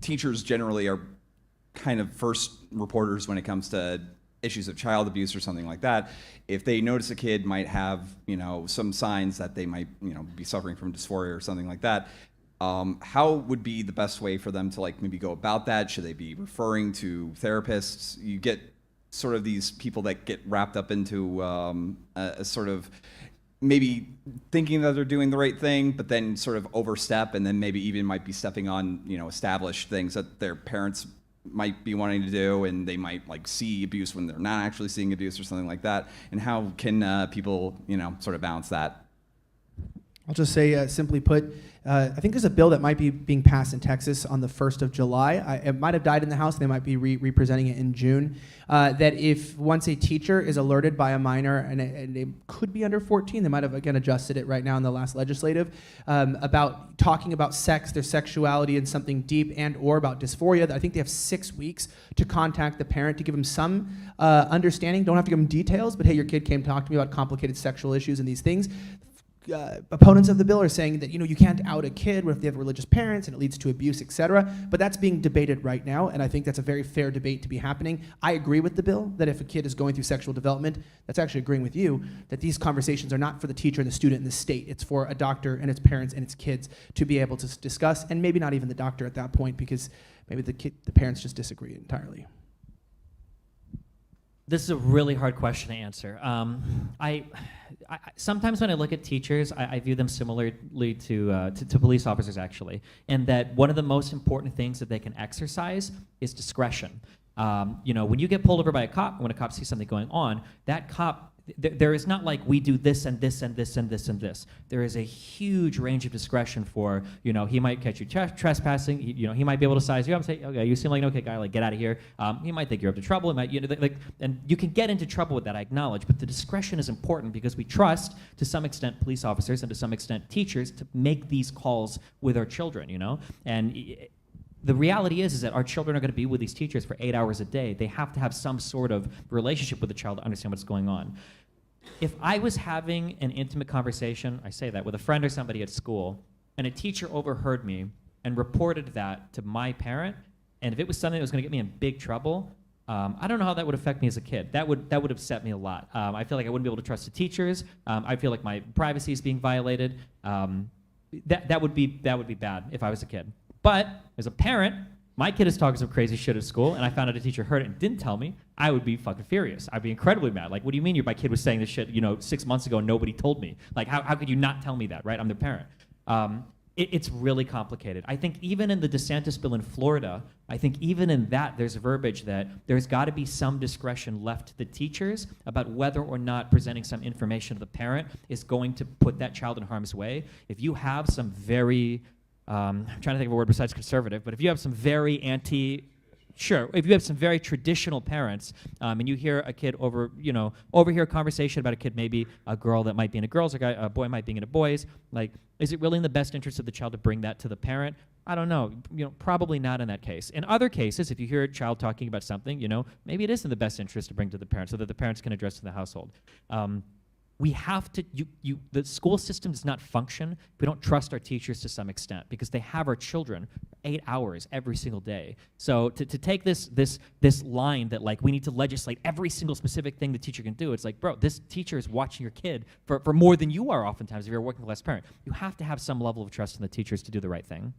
teachers generally are kind of first reporters when it comes to issues of child abuse or something like that. If they notice a kid might have, some signs that they might, be suffering from dysphoria or something like that, how would be the best way for them to maybe go about that? Should they be referring to therapists? You get sort of these people that get wrapped up into a sort of maybe thinking that they're doing the right thing, but then sort of overstep, and then maybe even might be stepping on, established things that their parents might be wanting to do, and they might see abuse when they're not actually seeing abuse or something like that. And how can people, sort of balance that? I'll just say, simply put, I think there's a bill that might be being passed in Texas on the 1st of July. It might have died in the House. They might be representing it in June. That if once a teacher is alerted by a minor, and they could be under 14, they might have, again, adjusted it right now in the last legislative, about talking about sex, their sexuality, and something deep and or about dysphoria, I think they have 6 weeks to contact the parent to give them some understanding. Don't have to give them details, but hey, your kid came to talk to me about complicated sexual issues and these things. Opponents of the bill are saying that you can't out a kid if they have religious parents and it leads to abuse, etc. But that's being debated right now, and I think that's a very fair debate to be happening. I agree with the bill that if a kid is going through sexual development, that's actually agreeing with you that these conversations are not for the teacher and the student and the state. It's for a doctor and its parents and its kids to be able to discuss, and maybe not even the doctor at that point, because maybe the parents just disagree entirely. This is a really hard question to answer. I sometimes when I look at teachers, I view them similarly to police officers, actually, and that one of the most important things that they can exercise is discretion. When you get pulled over by a cop, when a cop sees something going on, that cop, there is not we do this and this and this and this and this. There is a huge range of discretion for, he might catch you trespassing. He might be able to size you up and say, okay, you seem like an okay guy, get out of here. He might think you're up to trouble. He might, and you can get into trouble with that, I acknowledge, but the discretion is important because we trust, to some extent, police officers and to some extent teachers to make these calls with our children, and the reality is that our children are going to be with these teachers for 8 hours a day. They have to have some sort of relationship with the child to understand what's going on. If I was having an intimate conversation, I say that, with a friend or somebody at school, and a teacher overheard me and reported that to my parent, and if it was something that was going to get me in big trouble, I don't know how that would affect me as a kid. That would upset me a lot. I feel like I wouldn't be able to trust the teachers. I feel like my privacy is being violated. That would be bad if I was a kid. But as a parent, my kid is talking some crazy shit at school, and I found out a teacher heard it and didn't tell me, I would be fucking furious. I'd be incredibly mad. What do you mean my kid was saying this shit, 6 months ago and nobody told me? How could you not tell me that, right? I'm the parent. It's really complicated. I think even in the DeSantis bill in Florida, I think even in that there's verbiage that there's got to be some discretion left to the teachers about whether or not presenting some information to the parent is going to put that child in harm's way. If you have some very... I'm trying to think of a word besides conservative, but if you have some very if you have some very traditional parents, and you hear a kid overhear a conversation about a kid, maybe a girl that might be in a girls, or a boy might be in a boys, is it really in the best interest of the child to bring that to the parent? I don't know. Probably not in that case. In other cases, if you hear a child talking about something, maybe it is in the best interest to bring to the parent so that the parents can address it in the household. We have to, the school system does not function if we don't trust our teachers to some extent, because they have our children 8 hours every single day. So to take this line that we need to legislate every single specific thing the teacher can do, it's bro, this teacher is watching your kid for more than you are oftentimes if you're a working class parent. You have to have some level of trust in the teachers to do the right thing.